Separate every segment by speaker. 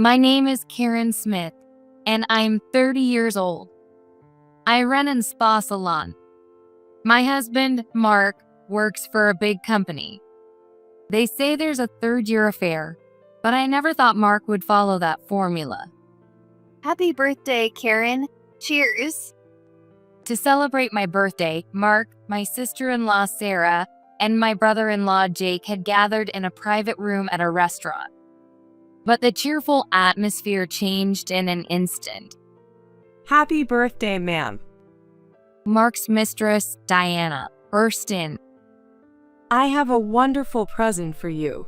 Speaker 1: My name is Karen Smith, and I'm 30 years old. I run a spa salon. My husband, Mark, works for a big company. They say there's a third-year affair, but I never thought Mark would follow that formula.
Speaker 2: Happy birthday, Karen. Cheers.
Speaker 1: To celebrate my birthday, Mark, my sister-in-law Sarah, and my brother-in-law Jake had gathered in a private room at a restaurant. But the cheerful atmosphere changed in an instant.
Speaker 3: Happy birthday, ma'am.
Speaker 1: Mark's mistress, Diana, burst in.
Speaker 3: I have a wonderful present for you.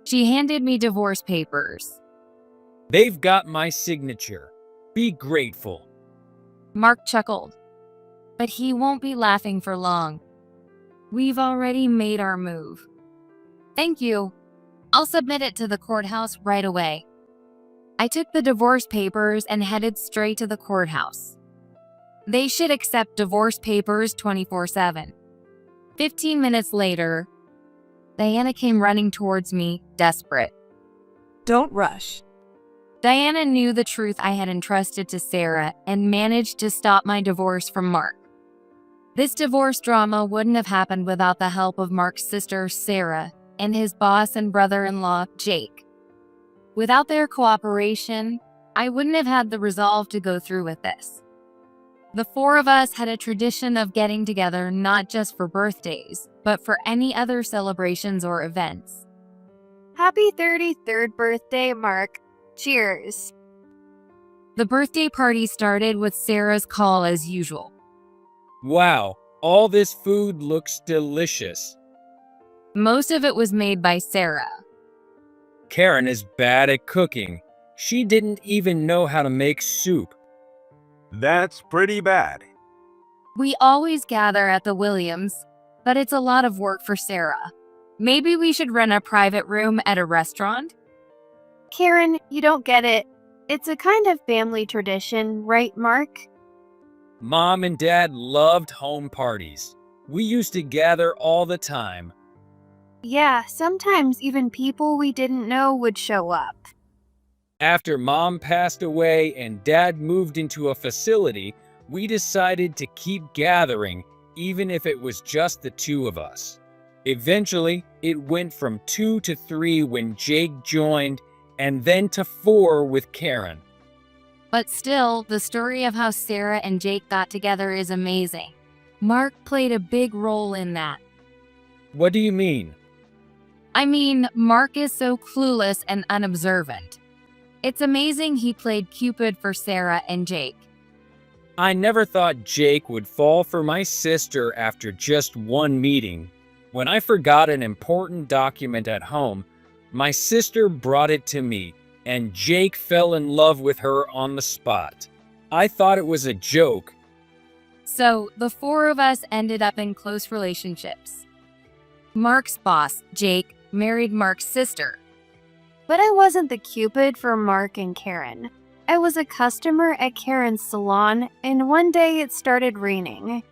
Speaker 1: She handed me divorce papers.
Speaker 4: They've got my signature. Be grateful.
Speaker 1: Mark chuckled. But he won't be laughing for long. We've already made our move. Thank you. I'll submit it to the courthouse right away. I took the divorce papers and headed straight to the courthouse. They should accept divorce papers 24/7. 15 minutes later, Diana came running towards me, desperate.
Speaker 3: Don't rush.
Speaker 1: Diana knew the truth I had entrusted to Sarah and managed to stop my divorce from Mark. This divorce drama wouldn't have happened without the help of Mark's sister, Sarah, and his boss and brother-in-law, Jake. Without their cooperation, I wouldn't have had the resolve to go through with this. The four of us had a tradition of getting together not just for birthdays, but for any other celebrations or events.
Speaker 2: Happy 33rd birthday, Mark. Cheers.
Speaker 1: The birthday party started with Sarah's call as usual.
Speaker 4: Wow, all this food looks delicious.
Speaker 1: Most of it was made by Sarah.
Speaker 4: Karen is bad at cooking. She didn't even know how to make soup.
Speaker 5: That's pretty bad.
Speaker 1: We always gather at the Williams, but it's a lot of work for Sarah. Maybe we should rent a private room at a restaurant?
Speaker 2: Karen, you don't get it. It's a kind of family tradition, right, Mark?
Speaker 4: Mom and Dad loved home parties. We used to gather all the time.
Speaker 2: Yeah, sometimes even people we didn't know would show up.
Speaker 4: After Mom passed away and Dad moved into a facility, we decided to keep gathering, even if it was just the two of us. Eventually, it went from 2 to 3 when Jake joined, and then to 4 with Karen.
Speaker 1: But still, the story of how Sarah and Jake got together is amazing. Mark played a big role in that.
Speaker 4: What do you mean?
Speaker 1: I mean, Mark is so clueless and unobservant. It's amazing he played Cupid for Sarah and Jake.
Speaker 4: I never thought Jake would fall for my sister after just one meeting. When I forgot an important document at home, my sister brought it to me, and Jake fell in love with her on the spot. I thought it was a joke.
Speaker 1: So, the four of us ended up in close relationships. Mark's boss, Jake, married Mark's sister.
Speaker 2: But I wasn't the Cupid for Mark and Karen. I was a customer at Karen's salon, and one day it started raining.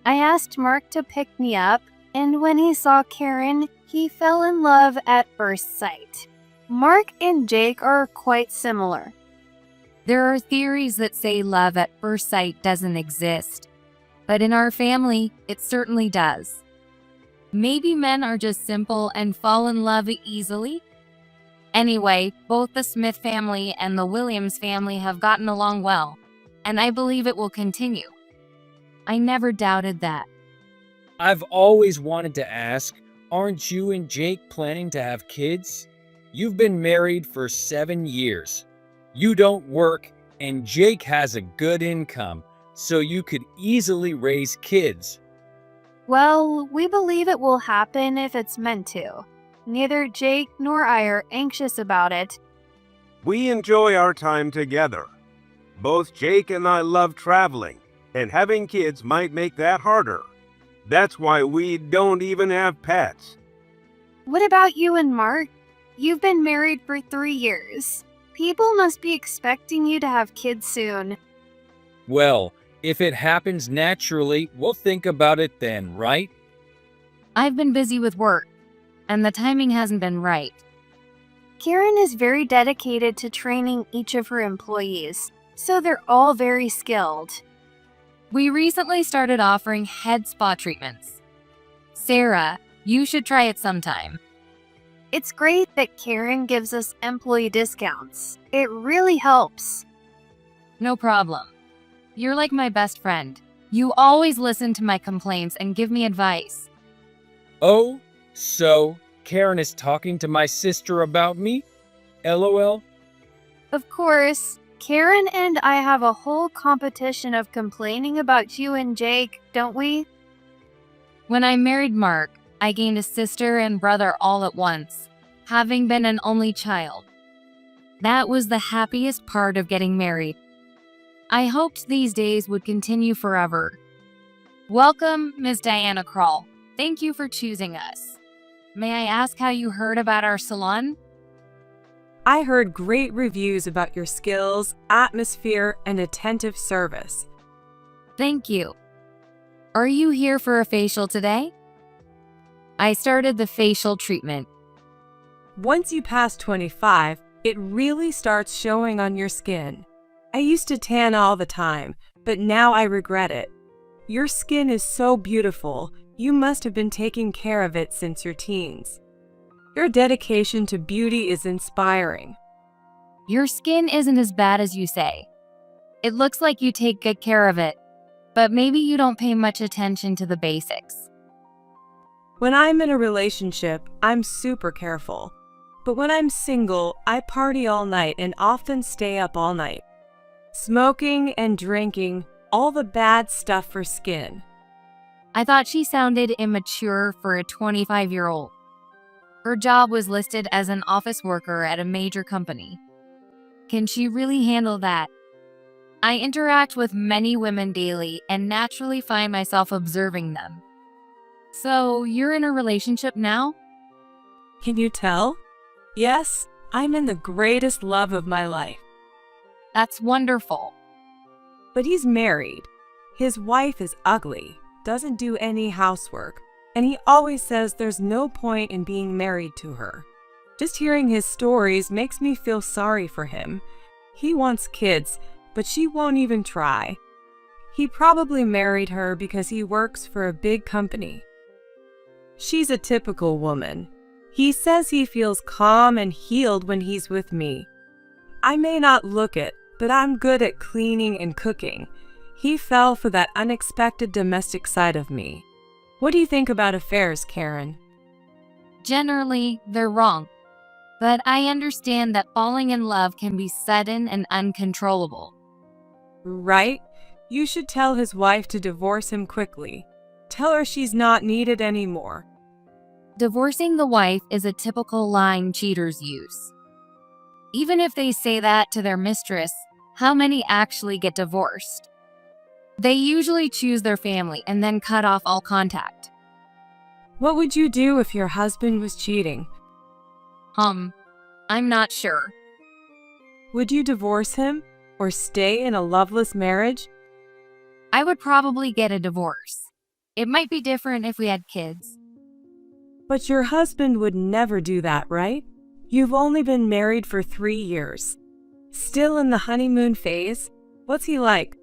Speaker 2: I asked Mark to pick me up, and when he saw Karen, he fell in love at first sight. Mark and Jake are quite similar.
Speaker 1: There are theories that say love at first sight doesn't exist, but in our family, it certainly does. Maybe men are just simple and fall in love easily? Anyway, both the Smith family and the Williams family have gotten along well, and I believe it will continue. I never doubted that.
Speaker 4: I've always wanted to ask, aren't you and Jake planning to have kids? You've been married for 7 years. You don't work, and Jake has a good income, so you could easily raise kids.
Speaker 2: Well, we believe it will happen if it's meant to. Neither Jake nor I are anxious about it.
Speaker 5: We enjoy our time together. Both Jake and I love traveling, and having kids might make that harder. That's why we don't even have pets.
Speaker 2: What about you and Mark? You've been married for 3 years. People must be expecting you to have kids soon.
Speaker 4: Well, if it happens naturally, we'll think about it then, right?
Speaker 1: I've been busy with work, and the timing hasn't been right.
Speaker 2: Karen is very dedicated to training each of her employees, so they're all very skilled.
Speaker 1: We recently started offering head spa treatments. Sarah, you should try it sometime.
Speaker 2: It's great that Karen gives us employee discounts. It really helps.
Speaker 1: No problem. You're like my best friend. You always listen to my complaints and give me advice.
Speaker 4: Oh, so Karen is talking to my sister about me? LOL.
Speaker 2: Of course, Karen and I have a whole competition of complaining about you and Jake, don't we?
Speaker 1: When I married Mark, I gained a sister and brother all at once, having been an only child. That was the happiest part of getting married. I hoped these days would continue forever. Welcome, Ms. Diana Krall. Thank you for choosing us. May I ask how you heard about our salon?
Speaker 3: I heard great reviews about your skills, atmosphere, and attentive service.
Speaker 1: Thank you. Are you here for a facial today? I started the facial treatment.
Speaker 3: Once you pass 25, it really starts showing on your skin. I used to tan all the time, but now I regret it. Your skin is so beautiful. You must have been taking care of it since your teens. Your dedication to beauty is inspiring.
Speaker 1: Your skin isn't as bad as you say. It looks like you take good care of it, but maybe you don't pay much attention to the basics.
Speaker 3: When I'm in a relationship, I'm super careful. But when I'm single, I party all night and often stay up all night. Smoking and drinking, all the bad stuff for skin.
Speaker 1: I thought she sounded immature for a 25-year-old. Her job was listed as an office worker at a major company. Can she really handle that? I interact with many women daily and naturally find myself observing them. So, you're in a relationship now?
Speaker 3: Can you tell? Yes, I'm in the greatest love of my life.
Speaker 1: That's wonderful.
Speaker 3: But he's married. His wife is ugly, doesn't do any housework, and he always says there's no point in being married to her. Just hearing his stories makes me feel sorry for him. He wants kids, but she won't even try. He probably married her because he works for a big company. She's a typical woman. He says he feels calm and healed when he's with me. I may not look it, but I'm good at cleaning and cooking. He fell for that unexpected domestic side of me. What do you think about affairs, Karen?
Speaker 1: Generally, they're wrong. But I understand that falling in love can be sudden and uncontrollable.
Speaker 3: Right? You should tell his wife to divorce him quickly. Tell her she's not needed anymore.
Speaker 1: Divorcing the wife is a typical line cheaters use. Even if they say that to their mistress, how many actually get divorced? They usually choose their family and then cut off all contact.
Speaker 3: What would you do if your husband was cheating?
Speaker 1: I'm not sure.
Speaker 3: Would you divorce him or stay in a loveless marriage?
Speaker 1: I would probably get a divorce. It might be different if we had kids.
Speaker 3: But your husband would never do that, right? You've only been married for 3 years. Still in the honeymoon phase? What's he like?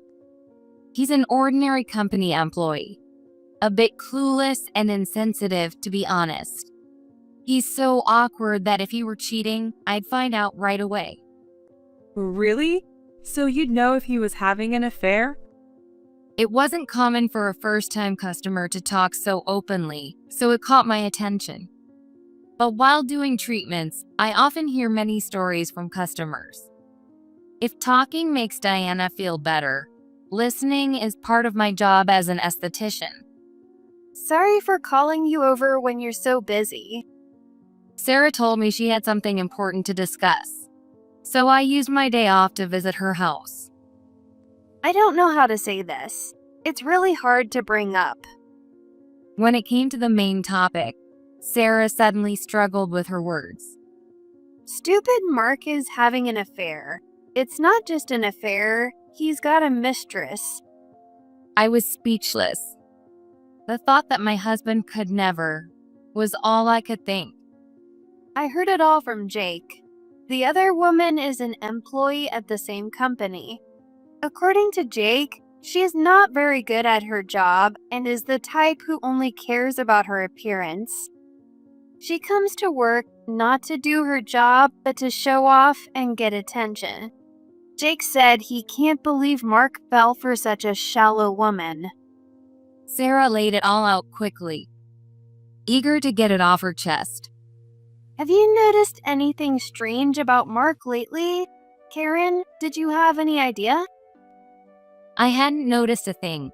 Speaker 1: He's an ordinary company employee. A bit clueless and insensitive, to be honest. He's so awkward that if he were cheating, I'd find out right away.
Speaker 3: Really? So you'd know if he was having an affair?
Speaker 1: It wasn't common for a first-time customer to talk so openly, so it caught my attention. But while doing treatments, I often hear many stories from customers. If talking makes Diana feel better, listening is part of my job as an esthetician.
Speaker 2: Sorry for calling you over when you're so busy.
Speaker 1: Sarah told me she had something important to discuss, so I used my day off to visit her house.
Speaker 2: I don't know how to say this. It's really hard to bring up.
Speaker 1: When it came to the main topic, Sarah suddenly struggled with her words.
Speaker 2: Stupid Mark is having an affair. It's not just an affair, he's got a mistress.
Speaker 1: I was speechless. The thought that my husband could never was all I could think.
Speaker 2: I heard it all from Jake. The other woman is an employee at the same company. According to Jake, she is not very good at her job and is the type who only cares about her appearance. She comes to work not to do her job, but to show off and get attention. Jake said he can't believe Mark fell for such a shallow woman.
Speaker 1: Sarah laid it all out quickly, eager to get it off her chest.
Speaker 2: Have you noticed anything strange about Mark lately? Karen, did you have any idea?
Speaker 1: I hadn't noticed a thing.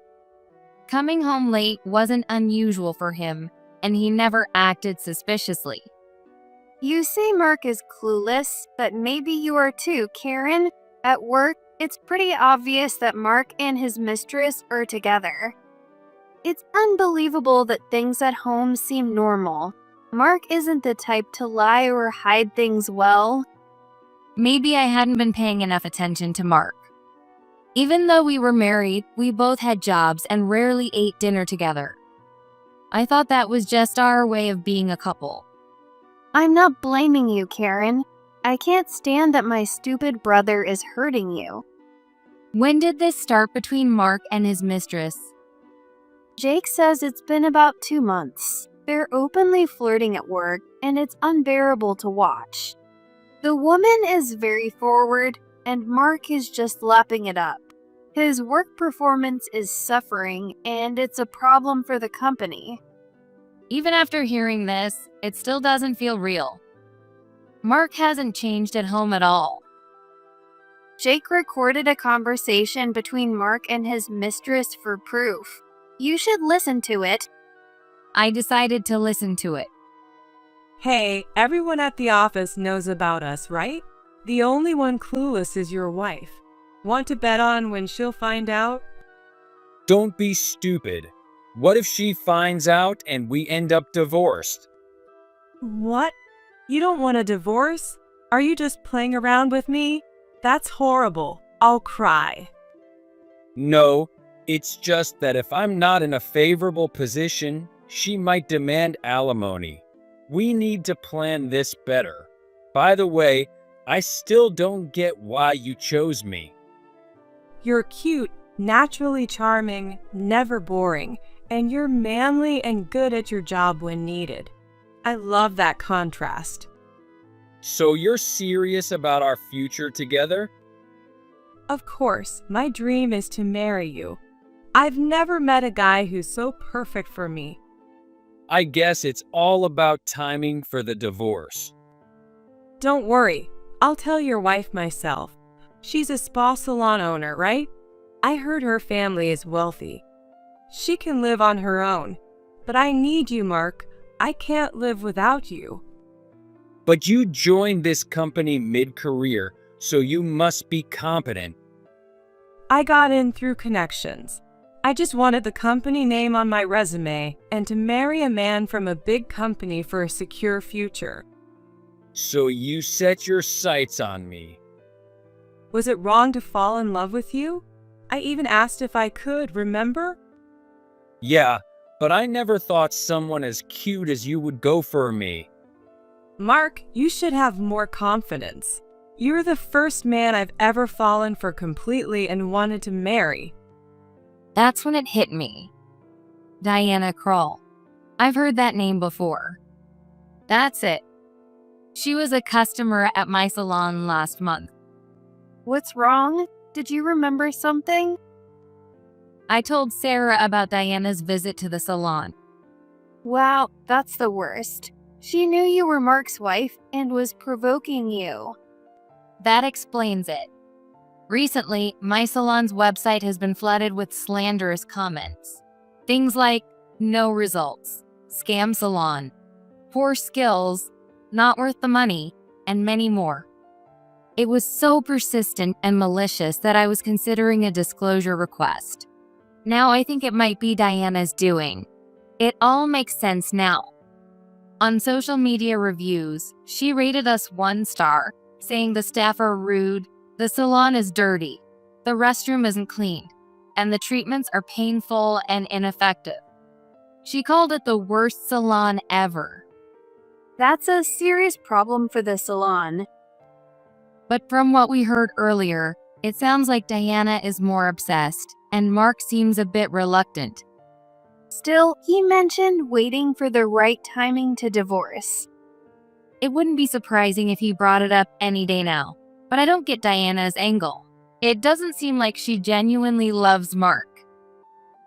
Speaker 1: Coming home late wasn't unusual for him, and he never acted suspiciously.
Speaker 2: You say Mark is clueless, but maybe you are too, Karen. At work, it's pretty obvious that Mark and his mistress are together. It's unbelievable that things at home seem normal. Mark isn't the type to lie or hide things well.
Speaker 1: Maybe I hadn't been paying enough attention to Mark. Even though we were married, we both had jobs and rarely ate dinner together. I thought that was just our way of being a couple.
Speaker 2: I'm not blaming you, Karen. I can't stand that my stupid brother is hurting you.
Speaker 1: When did this start between Mark and his mistress?
Speaker 2: Jake says it's been about 2 months. They're openly flirting at work, and it's unbearable to watch. The woman is very forward, and Mark is just lapping it up. His work performance is suffering, and it's a problem for the company.
Speaker 1: Even after hearing this, it still doesn't feel real. Mark hasn't changed at home at all.
Speaker 2: Jake recorded a conversation between Mark and his mistress for proof. You should listen to it.
Speaker 1: I decided to listen to it.
Speaker 3: Hey, everyone at the office knows about us, right? The only one clueless is your wife. Want to bet on when she'll find out?
Speaker 4: Don't be stupid. What if she finds out and we end up divorced?
Speaker 3: What? You don't want a divorce? Are you just playing around with me? That's horrible. I'll cry.
Speaker 4: No, it's just that if I'm not in a favorable position, she might demand alimony. We need to plan this better. By the way, I still don't get why you chose me.
Speaker 3: You're cute, naturally charming, never boring, and you're manly and good at your job when needed. I love that contrast.
Speaker 4: So you're serious about our future together?
Speaker 3: Of course, my dream is to marry you. I've never met a guy who's so perfect for me.
Speaker 4: I guess it's all about timing for the divorce.
Speaker 3: Don't worry, I'll tell your wife myself. She's a spa salon owner, right? I heard her family is wealthy. She can live on her own. But I need you, Mark. I can't live without you.
Speaker 4: But you joined this company mid-career, so you must be competent.
Speaker 3: I got in through connections. I just wanted the company name on my resume and to marry a man from a big company for a secure future.
Speaker 4: So you set your sights on me.
Speaker 3: Was it wrong to fall in love with you? I even asked if I could, remember?
Speaker 4: Yeah, but I never thought someone as cute as you would go for me.
Speaker 3: Mark, you should have more confidence. You're the first man I've ever fallen for completely and wanted to marry.
Speaker 1: That's when it hit me. Diana Krall. I've heard that name before. That's it. She was a customer at my salon last month.
Speaker 2: What's wrong? Did you remember something?
Speaker 1: I told Sarah about Diana's visit to the salon.
Speaker 2: Wow, that's the worst. She knew you were Mark's wife and was provoking you.
Speaker 1: That explains it. Recently, my salon's website has been flooded with slanderous comments. Things like, no results, scam salon, poor skills, not worth the money, and many more. It was so persistent and malicious that I was considering a disclosure request. Now I think it might be Diana's doing. It all makes sense now. On social media reviews, she rated us 1 star, saying the staff are rude, the salon is dirty, the restroom isn't clean, and the treatments are painful and ineffective. She called it the worst salon ever.
Speaker 2: That's a serious problem for the salon.
Speaker 1: But from what we heard earlier, it sounds like Diana is more obsessed, and Mark seems a bit reluctant.
Speaker 2: Still, he mentioned waiting for the right timing to divorce.
Speaker 1: It wouldn't be surprising if he brought it up any day now, but I don't get Diana's angle. It doesn't seem like she genuinely loves Mark.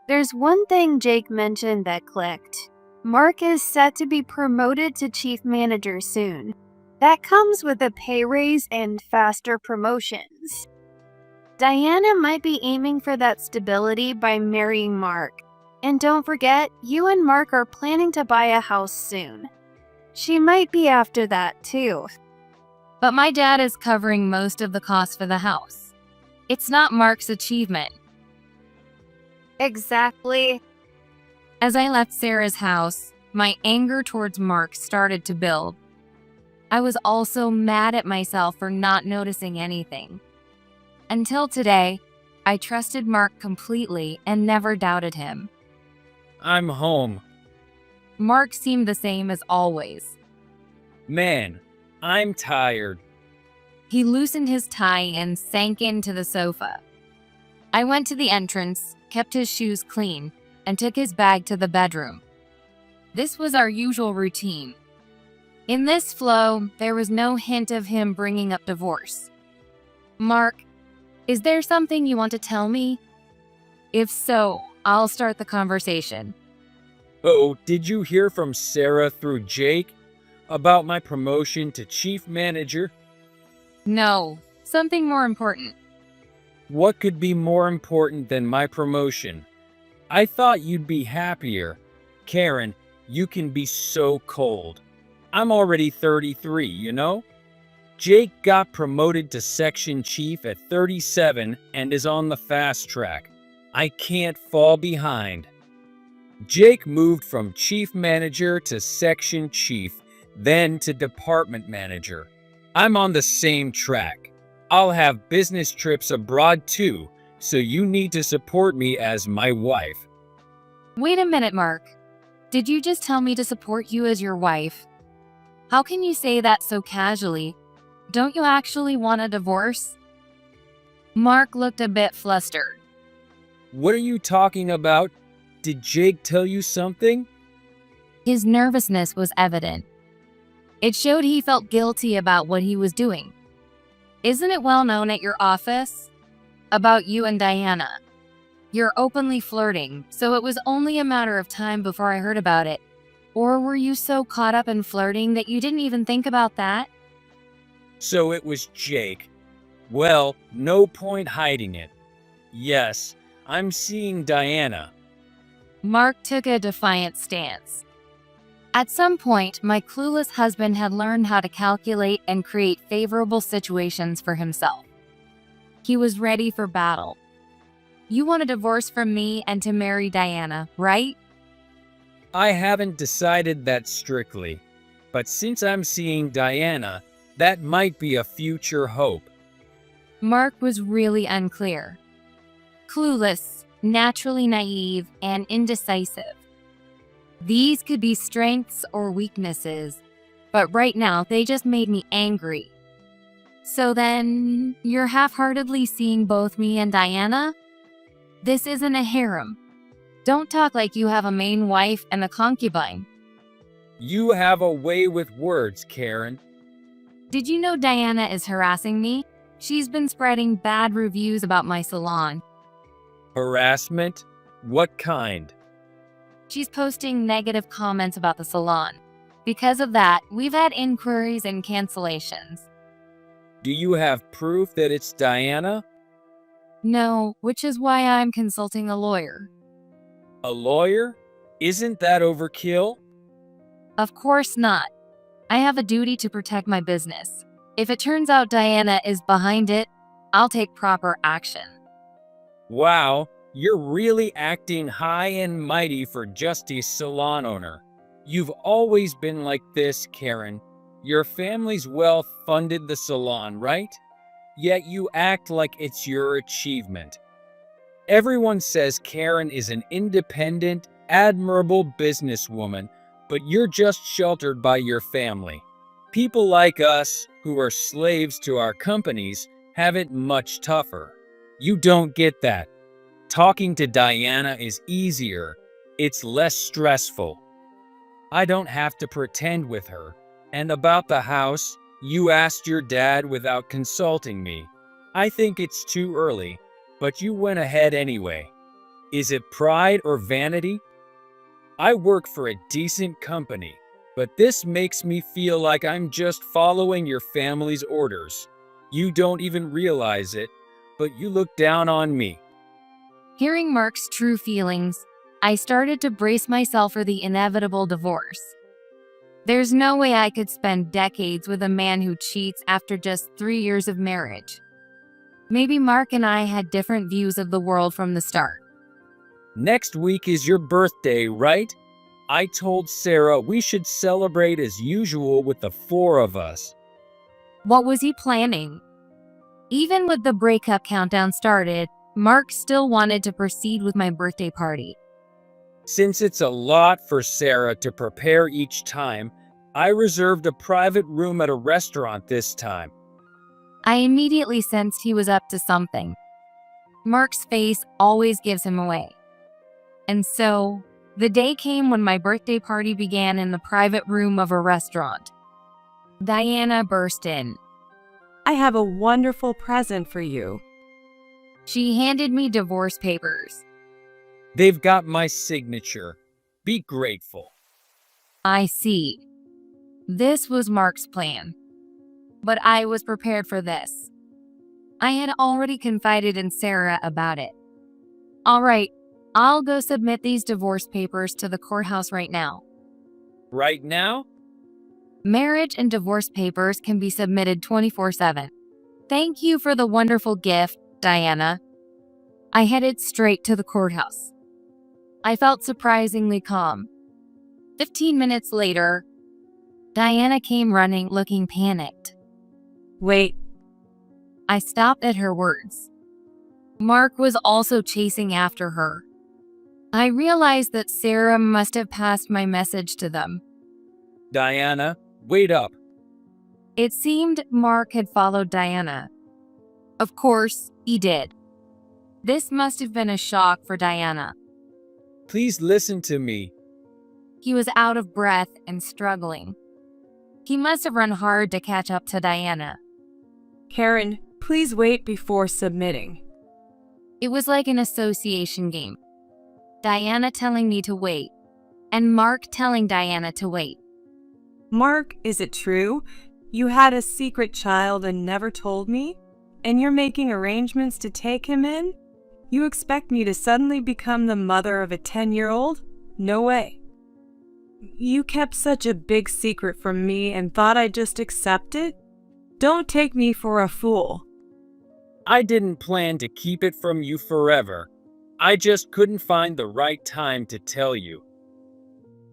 Speaker 2: There's one thing Jake mentioned that clicked. Mark is set to be promoted to chief manager soon. That comes with a pay raise and faster promotions. Diana might be aiming for that stability by marrying Mark. And don't forget, you and Mark are planning to buy a house soon. She might be after that too.
Speaker 1: But my dad is covering most of the cost for the house. It's not Mark's achievement.
Speaker 2: Exactly.
Speaker 1: As I left Sarah's house, my anger towards Mark started to build. I was also mad at myself for not noticing anything. Until today, I trusted Mark completely and never doubted him.
Speaker 4: I'm home.
Speaker 1: Mark seemed the same as always.
Speaker 4: Man, I'm tired.
Speaker 1: He loosened his tie and sank into the sofa. I went to the entrance, kept his shoes clean, and took his bag to the bedroom. This was our usual routine. In this flow, there was no hint of him bringing up divorce. Mark, is there something you want to tell me? If so, I'll start the conversation.
Speaker 4: Oh, did you hear from Sarah through Jake about my promotion to chief manager?
Speaker 1: No, something more important.
Speaker 4: What could be more important than my promotion? I thought you'd be happier. Karen, you can be so cold. I'm already 33, you know? Jake got promoted to section chief at 37 and is on the fast track. I can't fall behind. Jake moved from chief manager to section chief, then to department manager. I'm on the same track. I'll have business trips abroad too, so you need to support me as my wife.
Speaker 1: Wait a minute, Mark. Did you just tell me to support you as your wife? How can you say that so casually? Don't you actually want a divorce? Mark looked a bit flustered.
Speaker 4: What are you talking about? Did Jake tell you something?
Speaker 1: His nervousness was evident. It showed he felt guilty about what he was doing. Isn't it well known at your office? About you and Diana. You're openly flirting, so it was only a matter of time before I heard about it. Or were you so caught up in flirting that you didn't even think about that?
Speaker 4: So it was Jake. Well, no point hiding it. Yes, I'm seeing Diana.
Speaker 1: Mark took a defiant stance. At some point, my clueless husband had learned how to calculate and create favorable situations for himself. He was ready for battle. You want a divorce from me and to marry Diana, right?
Speaker 4: I haven't decided that strictly, but since I'm seeing Diana, that might be a future hope.
Speaker 1: Mark was really unclear. Clueless, naturally naive, and indecisive. These could be strengths or weaknesses, but right now they just made me angry. So then, you're half-heartedly seeing both me and Diana? This isn't a harem. Don't talk like you have a main wife and a concubine.
Speaker 4: You have a way with words, Karen.
Speaker 1: Did you know Diana is harassing me? She's been spreading bad reviews about my salon.
Speaker 4: Harassment? What kind?
Speaker 1: She's posting negative comments about the salon. Because of that, we've had inquiries and cancellations.
Speaker 4: Do you have proof that it's Diana?
Speaker 1: No, which is why I'm consulting a lawyer.
Speaker 4: A lawyer? Isn't that overkill?
Speaker 1: Of course not. I have a duty to protect my business. If it turns out Diana is behind it, I'll take proper action.
Speaker 4: Wow, you're really acting high and mighty for just a salon owner. You've always been like this, Karen. Your family's wealth funded the salon, right? Yet you act like it's your achievement. Everyone says Karen is an independent, admirable businesswoman, but you're just sheltered by your family. People like us, who are slaves to our companies, have it much tougher. You don't get that. Talking to Diana is easier. It's less stressful. I don't have to pretend with her. And about the house, you asked your dad without consulting me. I think it's too early, but you went ahead anyway. Is it pride or vanity? I work for a decent company, but this makes me feel like I'm just following your family's orders. You don't even realize it, but you look down on me.
Speaker 1: Hearing Mark's true feelings, I started to brace myself for the inevitable divorce. There's no way I could spend decades with a man who cheats after just 3 years of marriage. Maybe Mark and I had different views of the world from the start.
Speaker 4: Next week is your birthday, right? I told Sarah we should celebrate as usual with the 4 of us.
Speaker 1: What was he planning? Even with the breakup countdown started, Mark still wanted to proceed with my birthday party.
Speaker 4: Since it's a lot for Sarah to prepare each time, I reserved a private room at a restaurant this time.
Speaker 1: I immediately sensed he was up to something. Mark's face always gives him away. And so, the day came when my birthday party began in the private room of a restaurant. Diana burst in.
Speaker 3: I have a wonderful present for you.
Speaker 1: She handed me divorce papers.
Speaker 4: They've got my signature. Be grateful.
Speaker 1: I see. This was Mark's plan. But I was prepared for this. I had already confided in Sarah about it. All right, I'll go submit these divorce papers to the courthouse right now.
Speaker 4: Right now?
Speaker 1: Marriage and divorce papers can be submitted 24/7. Thank you for the wonderful gift, Diana. I headed straight to the courthouse. I felt surprisingly calm. 15 minutes later, Diana came running looking panicked.
Speaker 3: Wait,
Speaker 1: I stopped at her words. Mark was also chasing after her. I realized that Sarah must have passed my message to them.
Speaker 4: Diana, wait up.
Speaker 1: It seemed Mark had followed Diana. Of course, he did. This must have been a shock for Diana.
Speaker 4: Please listen to me.
Speaker 1: He was out of breath and struggling. He must have run hard to catch up to Diana.
Speaker 3: Karen, please wait before submitting.
Speaker 1: It was like an association game. Diana telling me to wait, and Mark telling Diana to wait.
Speaker 3: Mark, is it true? You had a secret child and never told me? And you're making arrangements to take him in? You expect me to suddenly become the mother of a 10-year-old? No way. You kept such a big secret from me and thought I'd just accept it? Don't take me for a fool.
Speaker 4: I didn't plan to keep it from you forever. I just couldn't find the right time to tell you.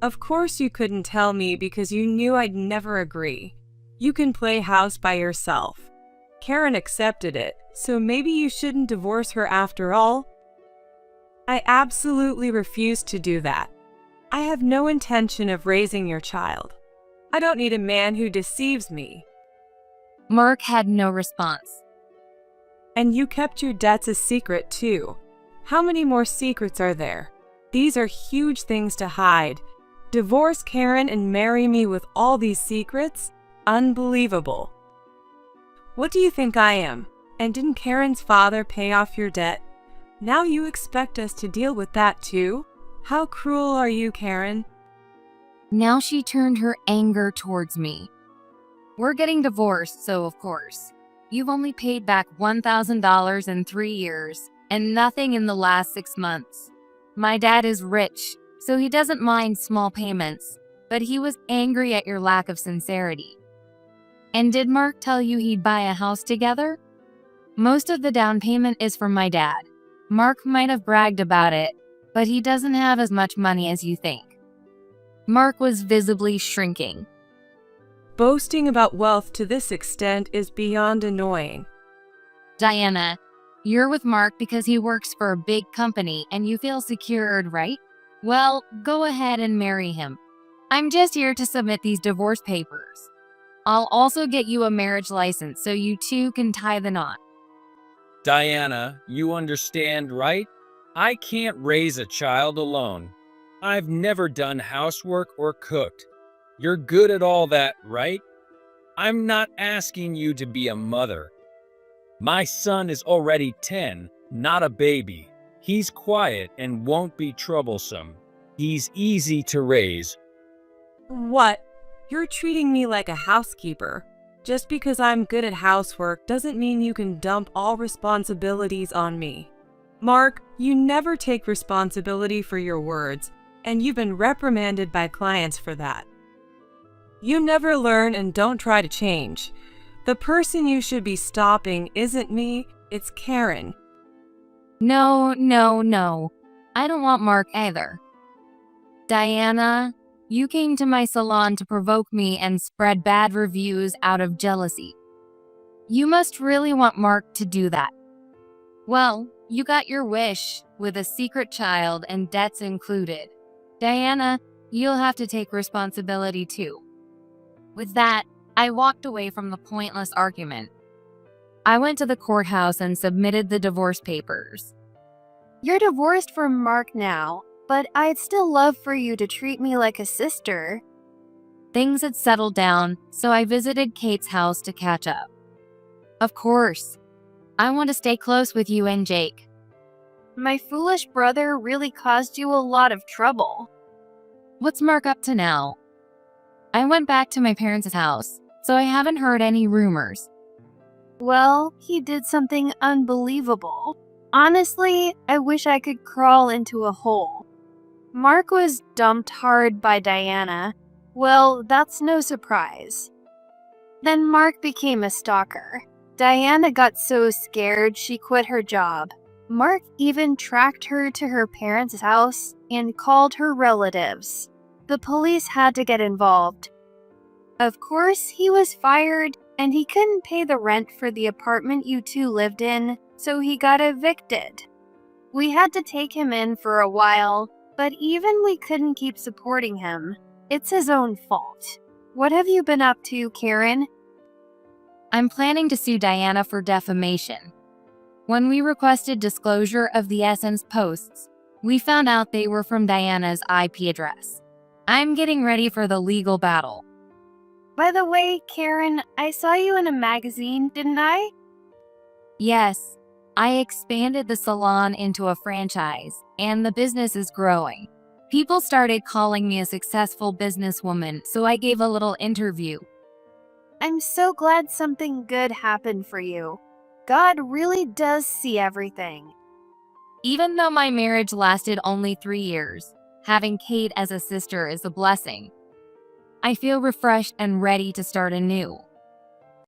Speaker 3: Of course you couldn't tell me because you knew I'd never agree. You can play house by yourself. Karen accepted it, so maybe you shouldn't divorce her after all. I absolutely refuse to do that. I have no intention of raising your child. I don't need a man who deceives me.
Speaker 1: Mark had no response.
Speaker 3: And you kept your debts a secret too. How many more secrets are there? These are huge things to hide. Divorce Karen and marry me with all these secrets? Unbelievable. What do you think I am? And didn't Karen's father pay off your debt? Now you expect us to deal with that too? How cruel are you, Karen?
Speaker 1: Now she turned her anger towards me. We're getting divorced, so of course. You've only paid back $1,000 in 3 years, and nothing in the last 6 months. My dad is rich, so he doesn't mind small payments, but he was angry at your lack of sincerity. And did Mark tell you he'd buy a house together? Most of the down payment is from my dad. Mark might have bragged about it, but he doesn't have as much money as you think. Mark was visibly shrinking.
Speaker 3: Boasting about wealth to this extent is beyond annoying.
Speaker 1: Diana, you're with Mark because he works for a big company and you feel secured, right? Well, go ahead and marry him. I'm just here to submit these divorce papers. I'll also get you a marriage license so you two can tie the knot.
Speaker 4: Diana, you understand, right? I can't raise a child alone. I've never done housework or cooked. You're good at all that, right? I'm not asking you to be a mother. My son is already 10, not a baby. He's quiet and won't be troublesome. He's easy to raise.
Speaker 3: What? You're treating me like a housekeeper. Just because I'm good at housework doesn't mean you can dump all responsibilities on me. Mark, you never take responsibility for your words, and you've been reprimanded by clients for that. You never learn and don't try to change. The person you should be stopping isn't me, it's Karen.
Speaker 1: No, no, no. I don't want Mark either. Diana, you came to my salon to provoke me and spread bad reviews out of jealousy. You must really want Mark to do that. Well, you got your wish, with a secret child and debts included. Diana, you'll have to take responsibility too. With that, I walked away from the pointless argument. I went to the courthouse and submitted the divorce papers.
Speaker 2: You're divorced from Mark now, but I'd still love for you to treat me like a sister.
Speaker 1: Things had settled down, so I visited Kate's house to catch up. Of course. I want to stay close with you and Jake.
Speaker 2: My foolish brother really caused you a lot of trouble.
Speaker 1: What's Mark up to now? I went back to my parents' house, so I haven't heard any rumors.
Speaker 2: Well, he did something unbelievable. Honestly, I wish I could crawl into a hole. Mark was dumped hard by Diana. Well, that's no surprise. Then Mark became a stalker. Diana got so scared she quit her job. Mark even tracked her to her parents' house and called her relatives. The police had to get involved. Of course, he was fired, and he couldn't pay the rent for the apartment you two lived in, so he got evicted. We had to take him in for a while, but even we couldn't keep supporting him. It's his own fault. What have you been up to, Karen?
Speaker 1: I'm planning to sue Diana for defamation. When we requested disclosure of the Essence posts, we found out they were from Diana's IP address. I'm getting ready for the legal battle.
Speaker 2: By the way, Karen, I saw you in a magazine, didn't I?
Speaker 1: Yes, I expanded the salon into a franchise, and the business is growing. People started calling me a successful businesswoman, so I gave a little interview.
Speaker 2: I'm so glad something good happened for you. God really does see everything.
Speaker 1: Even though my marriage lasted only 3 years, having Kate as a sister is a blessing. I feel refreshed and ready to start anew.